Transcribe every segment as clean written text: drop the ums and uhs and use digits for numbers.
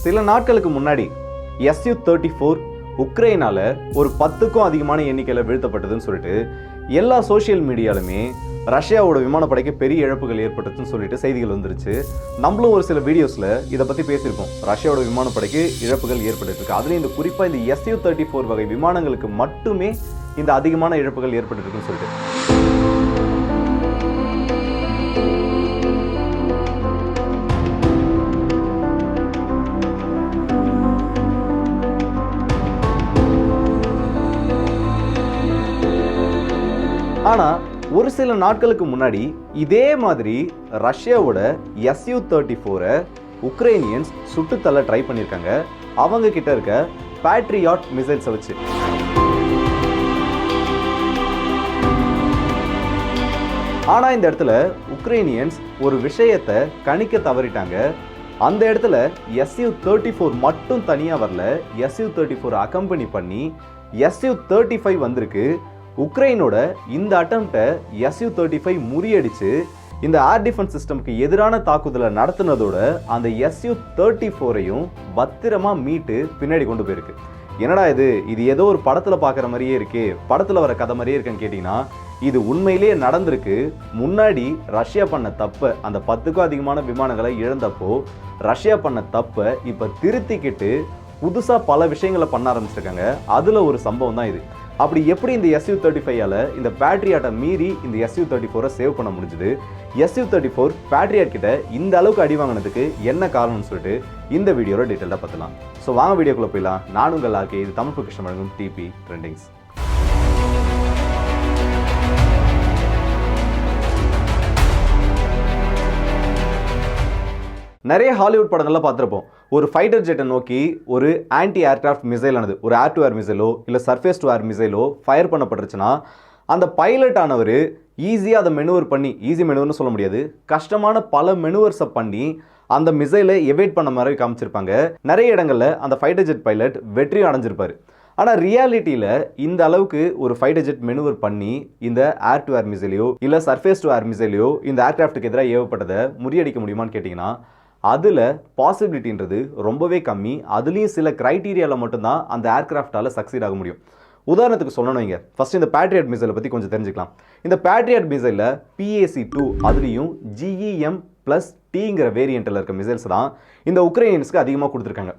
சில நாட்களுக்கு முன்னாடி Su-34 உக்ரைனால ஒரு 10க்கும் அதிகமான எண்ணிக்கையில் வீழ்த்தப்பட்டதுன்னு சொல்லிட்டு எல்லா சோசியல் மீடியாலுமே ரஷ்யாவோட விமானப்படைக்கு பெரிய இழப்புகள் ஏற்பட்டதுன்னு சொல்லிட்டு செய்திகள் வந்துருச்சு. நம்மளும் ஒரு சில வீடியோஸ்ல இதை பத்தி பேசியிருக்கோம். ரஷ்யாவோட விமானப்படைக்கு இழப்புகள் ஏற்பட்டு அதுலேயும் இந்த குறிப்பா இந்த Su-34 வகை விமானங்களுக்கு மட்டுமே இந்த அதிகமான இழப்புகள் ஏற்பட்டுருக்குன்னு சொல்லிட்டு. ஆனா ஒரு சில நாட்களுக்கு முன்னாடி இதே மாதிரி ரஷ்யாவோட Su-34 உக்ரைனியன்ஸ் சுட்டுத்தள்ள ட்ரை பண்ணியிருக்காங்க. அவங்க கிட்ட இருக்க பேட்ரியாட் மிசைல்ஸை வச்சு. ஆனா இந்த இடத்துல உக்ரைனியன்ஸ் ஒரு விஷயத்தை கணிக்க தவறிட்டாங்க. அந்த இடத்துல Su-34 மட்டும் தனியா வரல, Su-34 அக்கம்பெனி பண்ணி Su-35 வந்திருக்கு. உக்ரைனோட இந்த அட்டெம்ப்டை Su-35 முறியடிச்சு இந்த ஏர் டிஃபென்ஸ் சிஸ்டம்க்கு எதிரான தாக்குதலை நடத்தினதோட அந்த Su-34ஐயும் பத்திரமா மீட்டு பின்னாடி கொண்டு போயிருக்கு. என்னடா இது ஏதோ ஒரு படத்துல பார்க்குற மாதிரியே இருக்கு, படத்துல வர கதை மாதிரியே இருக்குன்னு கேட்டீங்கன்னா இது உண்மையிலேயே நடந்திருக்கு. முன்னாடி ரஷ்யா பண்ண தப்பை, அந்த 10க்கும் அதிகமான விமானங்களை இழந்தப்போ ரஷ்யா பண்ண தப்பை இப்ப திருத்திக்கிட்டு புதுசா பல விஷயங்களை பண்ண ஆரம்பிச்சிருக்காங்க. அதுல ஒரு சம்பவம் தான் இது. அப்படி எப்படி இந்த Su-35ஆல இந்த பேட்ரியாட்டை மீறி இந்த Su-34 சேவ் பண்ண முடிஞ்சது, Su-34 பேட்ரியாட் கிட்ட இந்த அளவுக்கு அடி வாங்கினதுக்கு என்ன காரணம்னு சொல்லிட்டு இந்த வீடியோல டீட்டெயிலாக பார்க்கலாம். ஸோ வாங்க வீடியோக்குள்ள போயிடலாம். நான் உங்கள் ஆர்கே, இது தமிழ் பொக்கிஷம் வழங்கும் டிபி ட்ரெண்டிங்ஸ். நிறைய ஹாலிவுட் படங்கள்லாம் பார்த்துருப்போம். ஒரு ஃபைட்டர் ஜெட்டை நோக்கி ஒரு ஆன்டி ஏர்கிராஃப்ட் மிசைல் ஆனது, ஒரு ஏர் டு ஏர் மிசைலோ இல்லை சர்ஃபேஸ் டு ஏர் மிசைலோ ஃபயர் பண்ணப்பட்டுருச்சுன்னா அந்த பைலட் ஆனவர் ஈஸியாக அதை மெனுவர் பண்ணி, ஈஸி மெனுவர்னு சொல்ல முடியாது, கஷ்டமான பல மெனுவர்ஸை பண்ணி அந்த மிசைலை எவேட் பண்ண மாதிரி காமிச்சிருப்பாங்க. நிறைய இடங்களில் அந்த ஃபைட்டர் ஜெட் பைலட் வெற்றியும் அடைஞ்சிருப்பார். ஆனால் ரியாலிட்டியில் இந்த அளவுக்கு ஒரு ஃபைட்டர் ஜெட் மெனுவர் பண்ணி இந்த ஏர் டு ஏர் மிசைலையோ இல்லை சர்ஃபேஸ் டு ஏர் மிசைலையோ இந்த ஏர்கிராஃப்ட்டுக்கு எதிராக ஏவப்பட்டதை முறியடிக்க முடியுமான்னு கேட்டிங்கன்னா அதில் பாசிபிலிட்டின்றது ரொம்பவே கம்மி. அதுலேயும் சில க்ரைட்டீரியாவில் மட்டும்தான் அந்த ஏர்கிராஃப்டால் சக்சீட் ஆக முடியும். உதாரணத்துக்கு சொல்லணும், இங்கே ஃபஸ்ட் இந்த பேட்ரியாட் மிசைலை பற்றி கொஞ்சம் தெரிஞ்சுக்கலாம். இந்த பேட்ரியாட் மிசைலில் PAC-2 அதுலேயும் GEM+Tங்கிற வேரியண்ட்டில் இருக்க மிசைல்ஸ் தான் இந்த உக்ரைனியன்ஸ்க்கு அதிகமாக கொடுத்துருக்காங்க.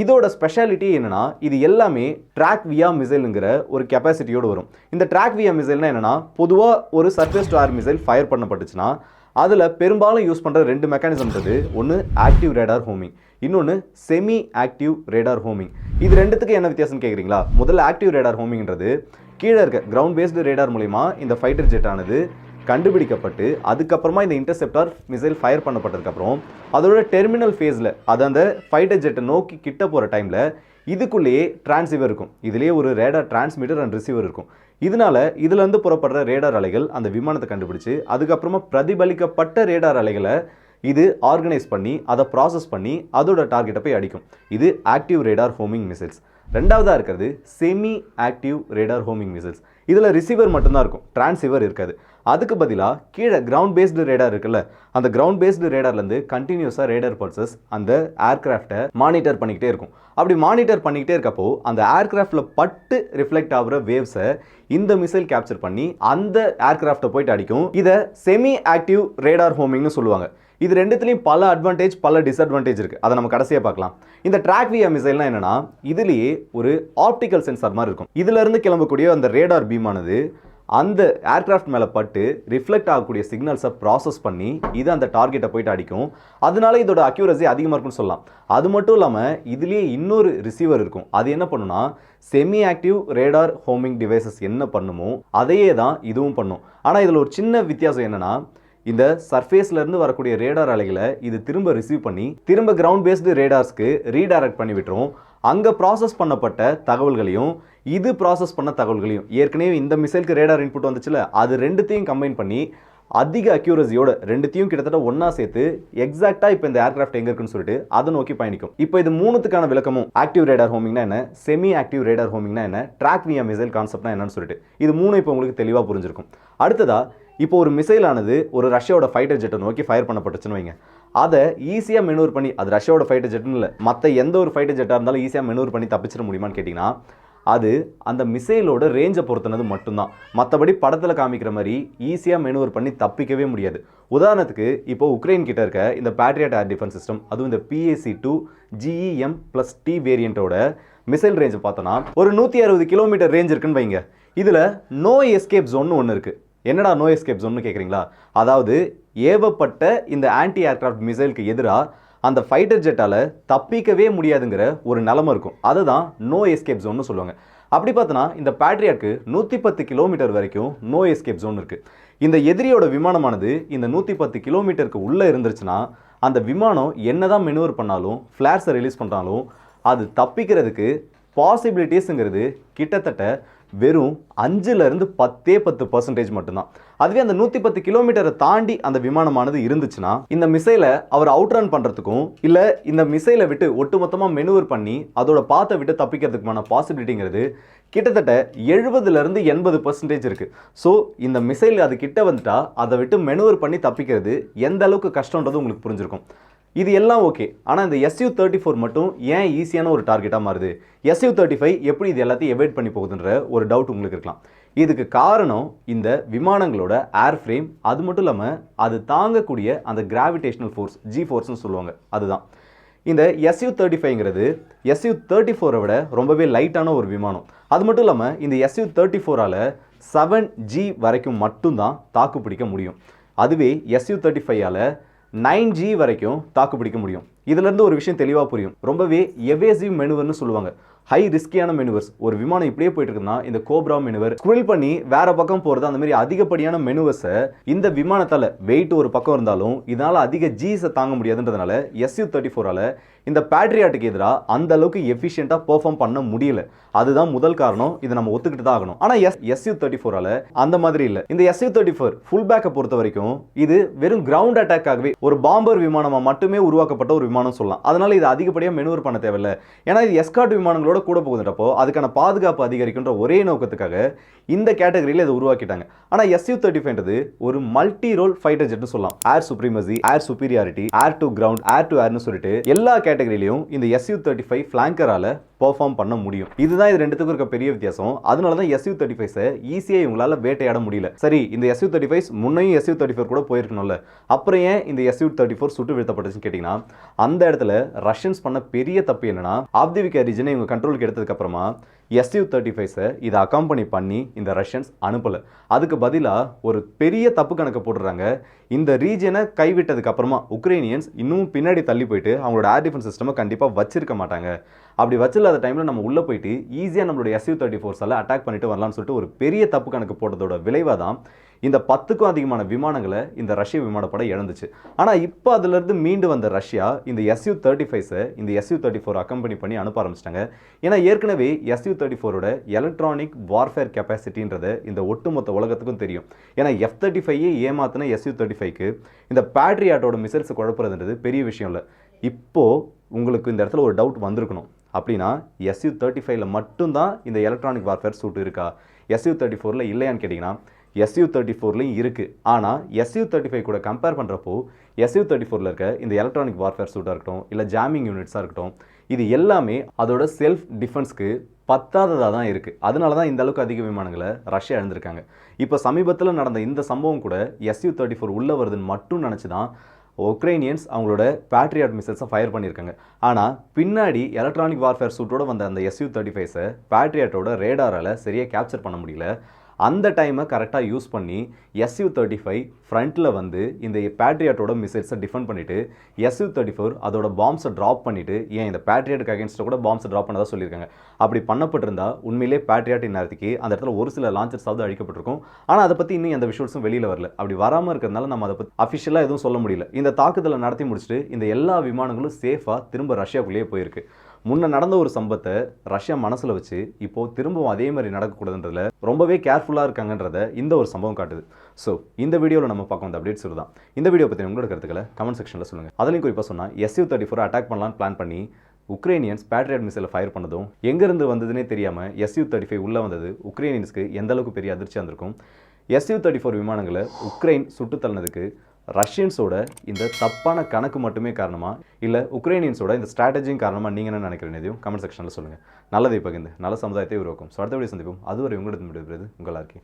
இதோட ஸ்பெஷாலிட்டி என்னன்னா, இது எல்லாமே ட்ராக் வியா மிசைலுங்கிற ஒரு கெப்பாசிட்டியோடு வரும். இந்த ட்ராக் வியா மிசைல்னா என்னன்னா, பொதுவாக ஒரு surface to air missile fire பண்ணப்பட்டுச்சுன்னா அதில் பெரும்பாலும் யூஸ் பண்ணுற ரெண்டு மெக்கானிசம்ன்றது, ஒன்று ஆக்டிவ் ரேடார் ஹோமிங், இன்னொன்று செமி ஆக்டிவ் ரேடார் ஹோமிங். இது ரெண்டுத்துக்கு என்ன வித்தியாசம் கேட்குறீங்களா? முதல்ல ஆக்டிவ் ரேடார் ஹோமிங்ன்றது கீழே இருக்க கிரவுண்ட் பேஸ்டு ரேடார் மூலிமா இந்த ஃபைட்டர் ஜெட் ஆனது கண்டுபிடிக்கப்பட்டு அதுக்கப்புறமா இந்த இன்டர்செப்டார் மிசைல் ஃபயர் பண்ணப்பட்டதுக்கப்புறம் அதோட டெர்மினல் ஃபேஸில், அது அந்த ஃபைட்டர் ஜெட்டை நோக்கி கிட்ட போகிற டைமில் இதுக்குள்ளேயே டிரான்சிவர் இருக்கும். இதுலேயே ஒரு ரேடார் டிரான்ஸ்மிட்டர் அண்ட் ரிசீவர் இருக்கும். இதனால இதுலேருந்து புறப்படுற ரேடார் அலைகள் அந்த விமானத்தை கண்டுபிடிச்சு அதுக்கப்புறமா பிரதிபலிக்கப்பட்ட ரேடார் அலைகளை இது ஆர்கனைஸ் பண்ணி அதை ப்ராசஸ் பண்ணி அதோட டார்கெட்டை போய் அடிக்கும். இது ஆக்டிவ் ரேடார் ஹோமிங் மிசைல்ஸ். ரெண்டாவதாக இருக்கிறது semi active radar homing missiles. இதில் ரிசீவர் மட்டும்தான் இருக்கும், டிரான்சிவர் இருக்காது. அதுக்கு பதிலாக கீழே கிரவுண்ட் பேஸ்டு ரேடார் இருக்குல்ல, அந்த கிரவுண்ட் பேஸ்டு ரேடார்லேருந்து கண்டினியூஸாக ரேடார் பல்சஸ் அந்த ஏர்கிராஃப்டை மானிட்டர் பண்ணிக்கிட்டே இருக்கும். அப்படி மானிட்டர் பண்ணிக்கிட்டே இருக்கப்போ அந்த ஏர்கிராஃப்டில் பட்டு ரிஃப்ளெக்ட் ஆகிற வேவ்ஸை இந்த மிசைல் கேப்சர் பண்ணி அந்த ஏர்கிராஃப்டை போயிட்டு அடிக்கும். இதை செமி ஆக்டிவ் ரேடார் ஹோமிங்னு சொல்லுவாங்க. இது ரெண்டுத்துலேயும் பல அட்வான்டேஜ் பல டிஸ்அட்வான்டேஜ் இருக்குது. அதை நம்ம கடைசியாக பார்க்கலாம். இந்த ட்ராக் வியா மிசைல்னா என்னன்னா, இதுலேயே ஒரு ஆப்டிக்கல் சென்சார் மாதிரி இருக்கும். இதிலிருந்து கிளம்பக்கூடிய அந்த ரேடார் பீமானது அந்த ஏர்கிராஃப்ட் மேலே பட்டு ரிஃப்ளெக்ட் ஆகக்கூடிய சிக்னல்ஸை ப்ராசஸ் பண்ணி இது அந்த டார்கெட்டை போயிட்டு அடிக்கும். அதனால இதோட அக்யூரசி அதிகமாக இருக்குன்னு சொல்லலாம். அது மட்டும் இல்லாமல் இதுலேயே இன்னொரு ரிசீவர் இருக்கும். அது என்ன பண்ணுன்னா, semi active radar homing devices என்ன பண்ணுமோ அதையே தான் இதுவும் பண்ணும். ஆனால் இதில் ஒரு சின்ன வித்தியாசம் என்னன்னா, இந்த சர்ஃபேஸ்லேருந்து வரக்கூடிய ரேடார் அலைகளை இது திரும்ப ரிசீவ் பண்ணி திரும்ப கிரவுண்ட் பேஸ்டு ரேடார்ஸ்க்கு ரீடைரக்ட் பண்ணி விட்டுரும். அங்கே ப்ராசஸ் பண்ணப்பட்ட தகவல்களையும் இது ப்ராசஸ் பண்ண தகவல்களையும், ஏற்கனவே இந்த மிசைலுக்கு ரேடார் இன்புட் வந்துச்சுல, அது ரெண்டுத்தையும் கம்பைன் பண்ணி அதிக அக்யூரசியோட ரெண்டுத்தையும் கிட்டத்தட்ட ஒன்னா சேர்த்து எக்ஸாக்டா இப்போ இந்த ஏர்கிராஃப்ட் எங்க இருக்குன்னு சொல்லிட்டு அதை நோக்கி பயணிக்கும். இப்போ இது மூணுத்துக்கான விளக்கமும், ஆக்டிவ் ரேடார் ஹோமிங்னா என்ன, செமி ஆக்டிவ் ரேடார் ஹோமிங்னா என்ன, ட்ராக் வியா மிசைல் கான்செப்ட்னா என்னன்னு சொல்லிட்டு இது மூணு இப்போ உங்களுக்கு தெளிவாக புரிஞ்சிருக்கும். அடுத்ததா இப்போ ஒரு மிசைல் ஆனது ஒரு ரஷ்யாவோட ஃபைட்டர் ஜெட்டை நோக்கி ஃபயர் பண்ணப்பட்டுச்சுன்னு வைங்க. அதை ஈஸியாக மெனூவர் பண்ணி, அது ரஷ்யாவோட ஃபைட்டர் ஜெட்னு இல்லை, மற்ற எந்த ஒரு ஃபைட்டர் ஜெட்டாக இருந்தாலும் ஈஸியாக மெனூவர் பண்ணி தப்பிச்சிட முடியுமான்னு கேட்டிங்கன்னா அது அந்த மிசைலோட ரேஞ்சை பொறுத்தனது மட்டும்தான். மற்றபடி படத்தில் காமிக்கிற மாதிரி ஈஸியாக மெனூவர் பண்ணி தப்பிக்கவே முடியாது. உதாரணத்துக்கு இப்போ உக்ரைன் கிட்ட இருக்க இந்த பேட்ரியட் ஏர் டிஃபென்ஸ் சிஸ்டம், அதுவும் இந்த PAC-2 GEM+T வேரியண்ட்டோட மிசைல் ரேஞ்சை பார்த்தோன்னா ஒரு 160 கிலோமீட்டர் ரேஞ்ச் இருக்குன்னு வைங்க. இதில் நோ எஸ்கேப் ஜோன்னு ஒன்று இருக்குது. என்னடா நோ எஸ்கேப் ஜோன்னு கேட்குறீங்களா? அதாவது ஏவப்பட்ட இந்த ஆன்டி ஏர்கிராஃப்ட் மிசைலுக்கு எதிராக அந்த ஃபைட்டர் ஜெட்டால் தப்பிக்கவே முடியாதுங்கிற ஒரு நிலமை இருக்கும். அதுதான் நோ எஸ்கேப் ஜோன்னு சொல்லுவாங்க. அப்படி பார்த்தோன்னா இந்த பேட்ரியாட்க்கு 110 கிலோமீட்டர் வரைக்கும் நோ எஸ்கேப் ஜோன் இருக்குது. இந்த எதிரியோட விமானமானது இந்த 110 கிலோமீட்டருக்கு உள்ளே இருந்துருச்சுன்னா அந்த விமானம் என்னதான் மெனூவர் பண்ணாலும், ஃப்ளார்ஸை ரிலீஸ் பண்ணாலும் அது தப்பிக்கிறதுக்கு பாசிபிலிட்டிஸுங்கிறது கிட்டத்தட்ட வெறும் 5-10% மட்டும்தான். அதுவே அந்த 110 கிலோமீட்டரை தாண்டி அந்த விமானமானது இருந்துச்சுன்னா இந்த மிசைலை அவர் அவுட் ரன் பண்ணுறதுக்கும் இல்லை இந்த மிசைலை விட்டு ஒட்டுமொத்தமாக மெனூவர் பண்ணி அதோட பாத்தை விட்டு தப்பிக்கிறதுக்குமான பாசிபிலிட்டிங்கிறது கிட்டத்தட்ட 70-80% இருக்குது. ஸோ இந்த மிசைல் அது கிட்ட வந்துட்டா அதை விட்டு மெனூவர் பண்ணி தப்பிக்கிறது எந்த அளவுக்கு கஷ்டன்றது உங்களுக்கு புரிஞ்சிருக்கும். இது எல்லாம் ஓகே. ஆனால் இந்த Su-34 மட்டும் ஏன் ஈஸியான ஒரு டார்கெட்டாக மாறுது? Su-35 எப்படி இது எல்லாத்தையும் எவைட் பண்ணி போகுதுன்ற ஒரு டவுட் உங்களுக்கு இருக்கலாம். இதுக்கு காரணம் இந்த விமானங்களோட ஏர் ஃப்ரேம், அது மட்டும் இல்லாமல் அது தாங்கக்கூடிய அந்த கிராவிடேஷனல் ஃபோர்ஸ், G-ஃபோர்ஸ்னு சொல்லுவாங்க. அதுதான் இந்த Su-35ங்கிறது Su-34 விட ரொம்பவே லைட்டான ஒரு விமானம். அது மட்டும் இல்லாமல் இந்த Su-34ஆல் 7G வரைக்கும் மட்டும்தான் தாக்கு பிடிக்க முடியும். அதுவே Su-35ஆல் 9G வரைக்கும் தாக்கு பிடிக்க முடியும். இதுலேருந்து ஒரு விஷயம் தெளிவாக புரியும். ரொம்பவே எவேசிவ் மெனுவர்னு சொல்லுவாங்க. ஹை ரிஸ்கியான மெனுவர்ஸ். ஒரு விமானம் இப்படியே போயிட்டு இருக்குன்னா இந்த கோப்ரா மெனுவர் ஸ்குவில் பண்ணி வேற பக்கம் போகிறது, அந்த மாதிரி அதிகப்படியான மெனுவர்ஸை இந்த விமானத்தால் வெயிட் ஒரு பக்கம் இருந்தாலும் இதனால் அதிக ஜிஸை தாங்க முடியாதுன்றதுனால Su-34ஆல் இந்த பேட்ரியாட்டுக்கு எதிராக அந்த அளவுக்கு எஃபிஷியண்டாக பெர்ஃபார்ம் பண்ண முடியல. அதுதான் முதல் காரணம். இதை நம்ம ஒத்துக்கிட்டு தான் ஆகணும். ஆனால் Su-34ஆல் அந்த மாதிரி இல்லை. இந்த Su-34 ஃபுல் பேக்கை பொறுத்த வரைக்கும் இது வெறும் கிரவுண்ட் அட்டாக்காகவே ஒரு பாம்பர் விமானமாக மட்டுமே உருவாக்கப்பட்ட ஒரு விமானம் சொல்லலாம். அதனால இது அதிகப்படியாக மெனுவர் பண்ண தேவையில்லை. ஏன்னா இது எஸ்கார்ட் விமானங்களோட கூட போகுதுன்றப்போ அதுக்கான பாதுகாப்பு அதிகரிக்கின்ற ஒரே நோக்கத்துக்காக இந்த கேட்டகரியில் இதை உருவாக்கிட்டாங்க. ஆனால் Su-35ன்றது ஒரு மல்டி ரோல் ஃபைட்டர் ஜெட்னு சொல்லலாம். Air supremacy, air superiority, air to ground, air to ஏர்னு சொல்லிட்டு எல்லா கேட்டகரியிலையும் இந்த Su-35 ஃபிளாங்கரால பெர்ஃபார்ம் பண்ண முடியும். இதுதான் இது ரெண்டுத்துக்கும் இருக்க பெரிய வித்தியாசம். அதனால தான் Su-35 ஈஸியாக இவங்களால வேட்டையாட முடியல. சரி, இந்த Su-35 முன்னையும் Su-34 கூட போயிருக்கணும்ல, அப்புறம் ஏன் இந்த Su-34 சுட்டு வீழ்த்தப்பட்டுச்சுன்னு கேட்டிங்கன்னா அந்த இடத்துல ரஷ்யன்ஸ் பண்ண பெரிய தப்பு என்னன்னா ஆப்திவிகா ரீஜனை இவங்க கண்ட்ரோலுக்கு எடுத்ததுக்கு அப்புறமா Su-35 இதை அக்காம்பனி பண்ணி இந்த ரஷ்யன்ஸ் அனுப்பலை. அதுக்கு பதிலாக ஒரு பெரிய தப்பு கணக்கு போட்டுறாங்க. இந்த ரீஜனை கைவிட்டதுக்கு அப்புறமா உக்ரைனியன்ஸ் இன்னும் பின்னாடி தள்ளி போயிட்டு அவங்களோட ஏர் டிஃபென்ஸ் சிஸ்டமை கண்டிப்பாக வச்சிருக்க மாட்டாங்க. அப்படி வச்சில்லாத டைமில் நம்ம உள்ளே போயிட்டு ஈஸியாக நம்மளோட Su-34 அட்டாக் பண்ணிட்டு வரலாம்னு சொல்லிட்டு ஒரு பெரிய தப்பு கணக்கு போட்டதோட விளைவாக தான் இந்த 10க்கும் அதிகமான விமானங்களை இந்த ரஷ்ய விமானப்படை இழந்துச்சு. ஆனால் இப்போ அதிலிருந்து மீண்டு வந்த ரஷ்யா இந்த Su-35 இந்த Su-34 அக்கம்பெனி பண்ணி அனுப்ப ஆரம்பிச்சிட்டாங்க. ஏன்னா ஏற்கனவே Su-34ஓட எலக்ட்ரானிக் வார்ஃபேர் கெப்பாசிட்டின்றதை இந்த ஒட்டுமொத்த உலகத்துக்கும் தெரியும். ஏன்னா F-35 ஏமாத்தின Su-35க்கு இந்த பேட்ரியாட்டோட மிசைல்ஸ் குழப்புறதுன்றது பெரிய விஷயம் இல்லை. இப்போது உங்களுக்கு இந்த இடத்துல ஒரு டவுட் வந்திருக்கணும். அப்படின்னா Su-35ல் மட்டும்தான் இந்த எலக்ட்ரானிக் வார்ஃபேர் சூட் இருக்கா, Su-34ல் இல்லையான்னு கேட்டிங்கன்னா Su-34லையும் இருக்குது. ஆனால் Su-35 கூட கம்பேர் பண்ணுறப்போ Su-34ல் இருக்க இந்த எலக்ட்ரானிக் வார்ஃபேர் சூட்டாக இருக்கட்டும், இல்லை ஜாமிங் யூனிட்ஸாக இருக்கட்டும், இது எல்லாமே அதோட செல்ஃப் டிஃபென்ஸ்க்கு பத்தாததாக தான் இருக்குது. அதனால தான் இந்த அளவுக்கு அதிக விமானங்களை ரஷ்யா இழந்திருக்காங்க. இப்போ சமீபத்தில் நடந்த இந்த சம்பவம் கூட Su-34 உள்ளே வருதுன்னு மட்டும் நினச்சி தான் உக்ரைனியன்ஸ் அவங்களோட பேட்ரியாட் மிசைல்ஸை ஃபயர் பண்ணியிருக்காங்க. ஆனால் பின்னாடி எலக்ட்ரானிக் வார்ஃபேர் சூட்டோடு வந்த அந்த Su-35 பேட்ரியாட்டோட ரேடாரால் சரியாக கேப்சர் பண்ண முடியல. அந்த டைமை கரெக்டாக யூஸ் பண்ணி Su-35 ஃப்ரண்ட்டில் வந்து இந்த பேட்ரியாட்டோட மிசைல்ஸை டிஃபெண்ட் பண்ணிவிட்டு Su-34 அதோட பாம்ஸை ட்ராப் பண்ணிவிட்டு, ஏன் இந்த பேட்ரியாட்டுக்கு அகேன்ஸ்டாக கூட பாம்ஸை ட்ராப் பண்ணதாக சொல்லியிருக்காங்க. அப்படி பண்ணப்பட்டிருந்தா உண்மையிலே பேட்ரியாட் நேரத்துக்கு அந்த இடத்துல ஒரு சில லான்ச்சர்ஸாவது அழிக்கப்பட்டிருக்கும். ஆனால் அதை பற்றி இன்னும் எந்த விஷயமும் வெளியில் வரல. அப்படி வராமல் இருக்கிறதுனால நம்ம அதை பற்றி அஃபிஷியலாக எதுவும் சொல்ல முடியல. இந்த தாக்குதலை நடத்தி முடிச்சுட்டு இந்த எல்லா விமானங்களும் சேஃபாக திரும்ப ரஷ்யாவுக்குள்ளேயே போயிருக்கு. முன்ன நடந்த ஒரு சம்பவத்தை ரஷ்யா மனசில் வச்சு இப்போது திரும்பவும் அதே மாதிரி நடக்கக்கூடாதுன்றதுல ரொம்பவே கேர்ஃபுல்லாக இருக்காங்கன்றத இந்த ஒரு சம்பவம் காட்டுது. ஸோ இந்த வீடியோவில் நம்ம பார்க்க வந்த அப்டேட்ஸ் தான். இந்த வீடியோ பற்றி உங்களோட கருத்துக்களை கமெண்ட் செக்ஷனில் சொல்லுங்கள். அதுலேயும் குறிப்பாக சொன்னால் Su-34 அட்டாக் பண்ணலான்னு பிளான் பண்ணி உக்ரைனியன்ஸ் பேட்ரியாட் மிசைலை ஃபயர் பண்ணதும் எங்கேருந்து வந்ததுன்னே தெரியாமல் Su-35 உள்ளே வந்தது உக்ரைனியன்ஸ்க்கு எந்த அளவுக்கு பெரிய அதிர்ச்சியாக இருந்திருக்கும். Su-34 விமானங்களை உக்ரைன் சுட்டு தள்ளினதுக்கு ரஷ்யன்ஸோட இந்த தப்பான கணக்கு மட்டுமே காரணமா இல்லை உக்ரைனியன்ஸோட இந்த ஸ்ட்ராட்டஜியும் காரணமாக நீங்கள் என்ன நினைக்கிறீங்க கமெண்ட் செக்ஷனில் சொல்லுங்கள். நல்லதை பகிர்ந்து நல்ல சமுதாயத்தை உருவாக்கும். ஸோ அடுத்த வீடியோ சந்திப்போம். அதுவரை உங்களிடம் விடுகிறது உங்கள் ஆர்கே.